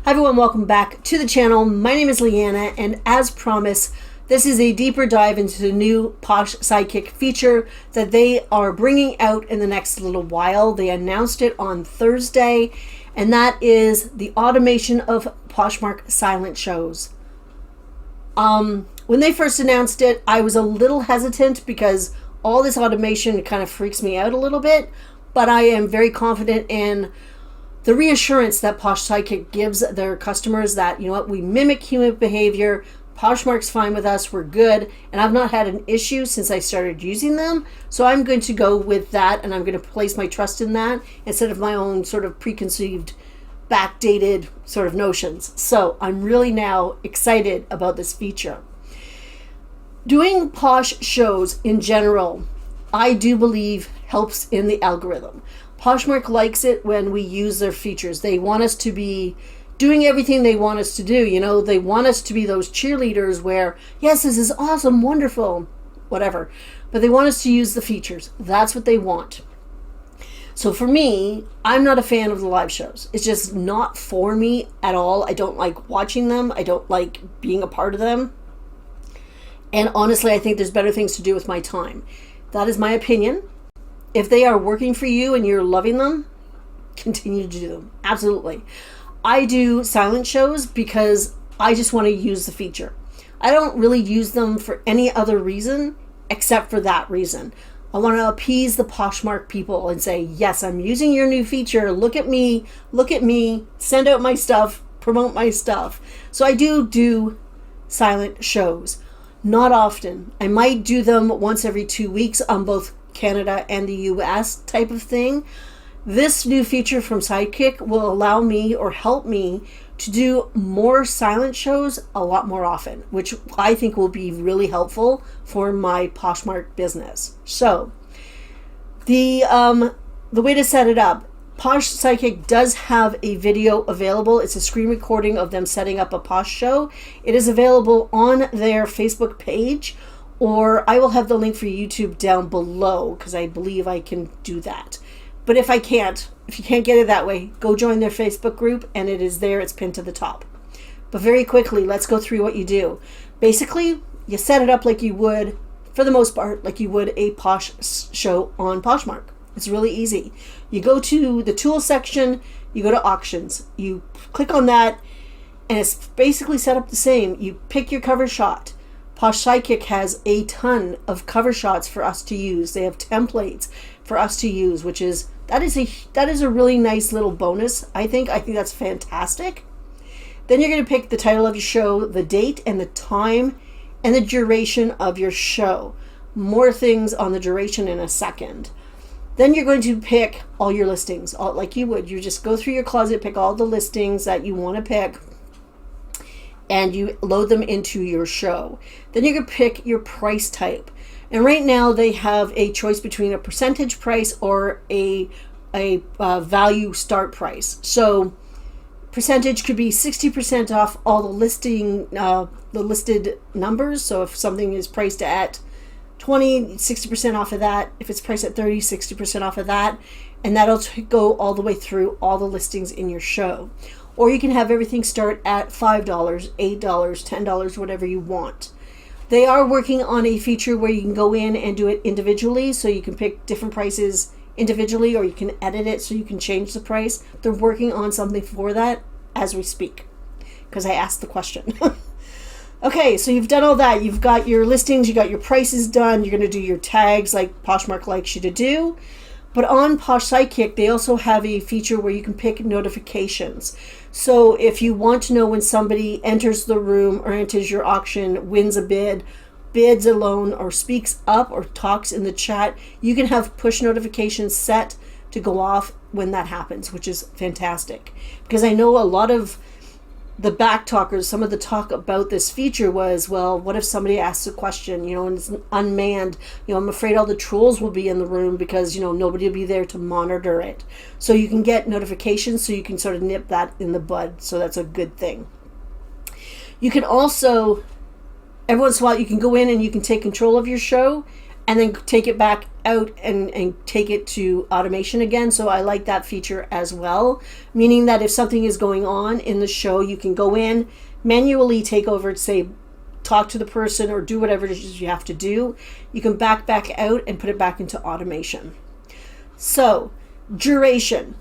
Hi everyone, welcome back to the channel. My name is Leanna, and as promised, this is a deeper dive into the new Posh Sidekick feature that they are bringing out in the next little while. They announced it on Thursday, and that is the automation of Poshmark silent shows. When they first announced it, I was a little hesitant because all this automation kind of freaks me out a little bit, but I am very confident in the reassurance that Posh Sidekick gives their customers that, you know what, we mimic human behavior. Poshmark's fine with us. We're good. And I've not had an issue since I started using them. So I'm going to go with that, and I'm going to place my trust in that instead of my own sort of preconceived, backdated sort of notions. So I'm really now excited about this feature. Doing Posh shows in general, I do believe helps in the algorithm. Poshmark likes it when we use their features. They want us to be doing everything they want us to do. You know, they want us to be those cheerleaders where, yes, this is awesome, wonderful, whatever. But they want us to use the features. That's what they want. So for me, I'm not a fan of the live shows. It's just not for me at all. I don't like watching them. I don't like being a part of them. And honestly, I think there's better things to do with my time. That is my opinion. If they are working for you and you're loving them, continue to do them. Absolutely. I do silent shows because I just want to use the feature. I don't really use them for any other reason except for that reason. I want to appease the Poshmark people and say, yes, I'm using your new feature. Look at me, send out my stuff, promote my stuff. So I do silent shows. Not often. I might do them once every 2 weeks on both Canada and the US type of thing. This new feature from Sidekick will allow me or help me to do more silent shows a lot more often, which I think will be really helpful for my Poshmark business. So the way to set it up, Posh Sidekick does have a video available. It's a screen recording of them setting up a Posh show. It is available on their Facebook page, or I will have the link for YouTube down below because I believe I can do that. But if you can't get it that way, go join their Facebook group, and it is there. It's pinned to the top. But very quickly, let's go through what you do. Basically, you set it up like you would, for the most part, like you would a Posh show on Poshmark. It's really easy. You go to the tools section, you go to auctions, you click on that, and it's basically set up the same. You pick your cover shot. Posh Sidekick has a ton of cover shots for us to use. They have templates for us to use, which is that is a really nice little bonus. I think that's fantastic. Then you're going to pick the title of your show, the date and the time, and the duration of your show. More things on the duration in a second. Then you're going to pick all your listings, like you would. You just go through your closet, pick all the listings that you want to pick, and you load them into your show. Then you're going to pick your price type. And right now they have a choice between a percentage price or a value start price. So percentage could be 60% off all the listed numbers. So if something is priced at 20, 60% off of that. If it's priced at 30, 60% off of that. And that'll go all the way through all the listings in your show. Or you can have everything start at $5, $8, $10, whatever you want. They are working on a feature where you can go in and do it individually, so you can pick different prices individually, or you can edit it so you can change the price. They're working on something for that as we speak, because I asked the question. Okay, so you've done all that. You've got your listings, you got your prices done, you're going to do your tags like Poshmark likes you to do. But on Posh Sidekick, they also have a feature where you can pick notifications. So if you want to know when somebody enters the room or enters your auction, wins a bid, bids a loan, or speaks up or talks in the chat, you can have push notifications set to go off when that happens, which is fantastic. Because I know a lot of the back talkers, some of the talk about this feature was, well, what if somebody asks a question, and it's unmanned? I'm afraid all the trolls will be in the room because, nobody will be there to monitor it. So you can get notifications so you can sort of nip that in the bud. So that's a good thing. You can also, every once in a while, you can go in and you can take control of your show and then take it back out and take it to automation again. So I like that feature as well, meaning that if something is going on in the show, you can go in, manually take over, say, talk to the person or do whatever it is you have to do. You can back out and put it back into automation. So duration.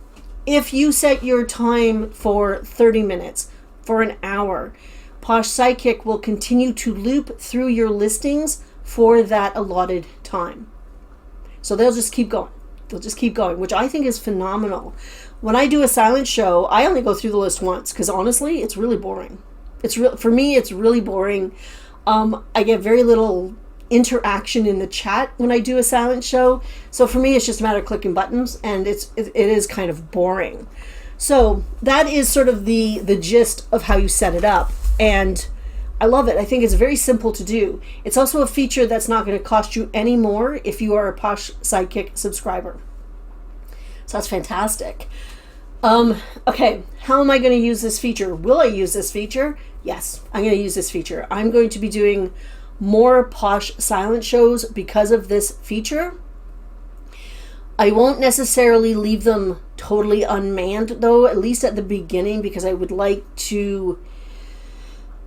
If you set your time for 30 minutes, for an hour, Posh Sidekick will continue to loop through your listings for that allotted time. So they'll just keep going. They'll just keep going, which I think is phenomenal. When I do a silent show, I only go through the list once because honestly, it's really boring. For me, it's really boring. I get very little interaction in the chat when I do a silent show. So for me, it's just a matter of clicking buttons, and it is kind of boring. So that is sort of the gist of how you set it up. And I love it. I think it's very simple to do. It's also a feature that's not going to cost you any more if you are a Posh Sidekick subscriber. So that's fantastic. Okay, how am I going to use this feature? Will I use this feature? Yes, I'm going to use this feature. I'm going to be doing more Posh silent shows because of this feature. I won't necessarily leave them totally unmanned though, at least at the beginning, because I would like to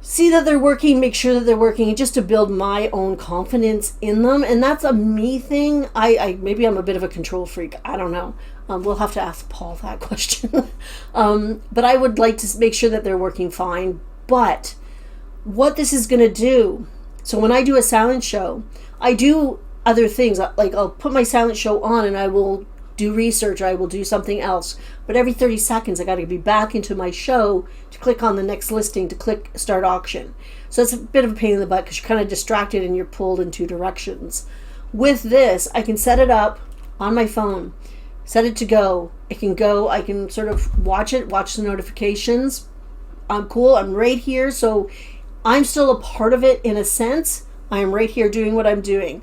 see that they're working, make sure that they're working, just to build my own confidence in them. And that's a me thing. I maybe I'm a bit of a control freak. I don't know. We'll have to ask Paul that question. But I would like to make sure that they're working fine. But what this is going to do, so when I do a silent show, I do other things. Like I'll put my silent show on and I will do research, I will do something else. But every 30 seconds, I got to be back into my show to click on the next listing, to click start auction. So it's a bit of a pain in the butt because you're kind of distracted and you're pulled in two directions. With this, I can set it up on my phone, set it to go. It can go, I can sort of watch the notifications. I'm cool, I'm right here. So I'm still a part of it in a sense. I am right here doing what I'm doing.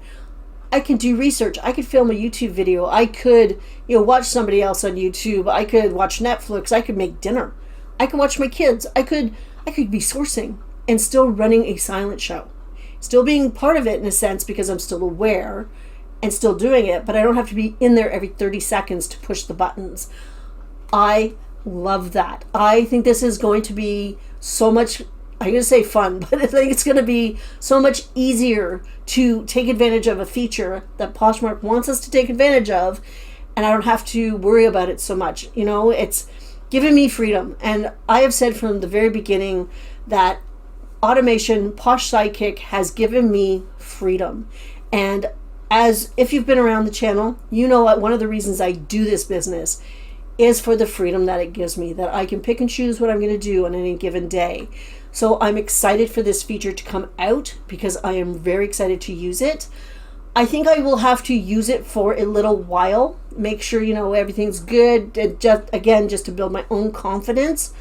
I can do research. I could film a YouTube video. I could, watch somebody else on YouTube. I could watch Netflix. I could make dinner. I could watch my kids. I could be sourcing and still running a silent show. Still being part of it in a sense because I'm still aware and still doing it, but I don't have to be in there every 30 seconds to push the buttons. I love that. I think this is going to be so much, I'm going to say fun, but I think it's going to be so much easier to take advantage of a feature that Poshmark wants us to take advantage of, and I don't have to worry about it so much. It's given me freedom. And I have said from the very beginning that automation, Posh Sidekick, has given me freedom. And as if you've been around the channel, one of the reasons I do this business is for the freedom that it gives me, that I can pick and choose what I'm going to do on any given day. So I'm excited for this feature to come out because I am very excited to use it. I think I will have to use it for a little while, make sure, everything's good, and just to build my own confidence.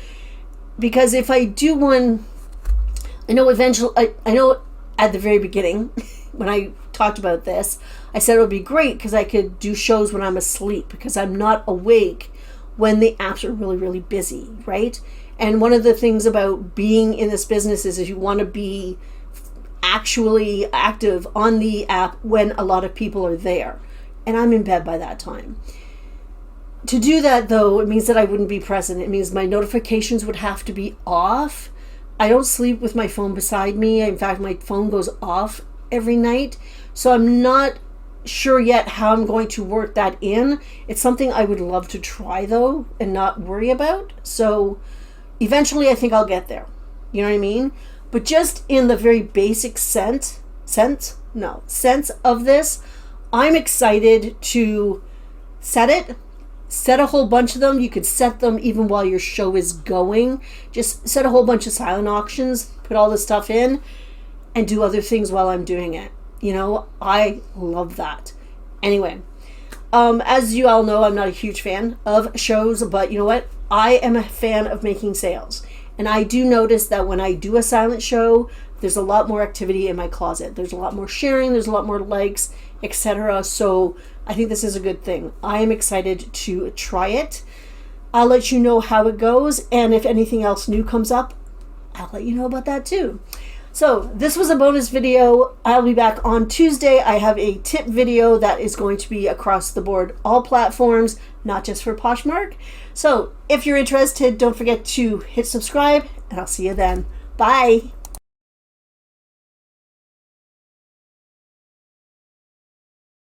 Because if I do one, I know at the very beginning, when I talked about this, I said it would be great because I could do shows when I'm asleep because I'm not awake when the apps are really, really busy, right? And one of the things about being in this business is you want to be actually active on the app when a lot of people are there. And I'm in bed by that time. To do that, though, it means that I wouldn't be present. It means my notifications would have to be off. I don't sleep with my phone beside me. In fact, my phone goes off every night. So I'm not sure yet how I'm going to work that in. It's something I would love to try, though, and not worry about. So eventually I think I'll get there. You know what I mean? But just in the very basic sense of this, I'm excited to set a whole bunch of them. You could set them even while your show is going. Just set a whole bunch of silent auctions, put all this stuff in, and do other things while I'm doing it. I love that. Anyway, as you all know, I'm not a huge fan of shows, but you know what? I am a fan of making sales. And I do notice that when I do a silent show, there's a lot more activity in my closet. There's a lot more sharing, there's a lot more likes, etc. So I think this is a good thing. I am excited to try it. I'll let you know how it goes. And if anything else new comes up, I'll let you know about that too. So this was a bonus video. I'll be back on Tuesday. I have a tip video that is going to be across the board, all platforms, not just for Poshmark. So if you're interested, don't forget to hit subscribe, and I'll see you then. Bye.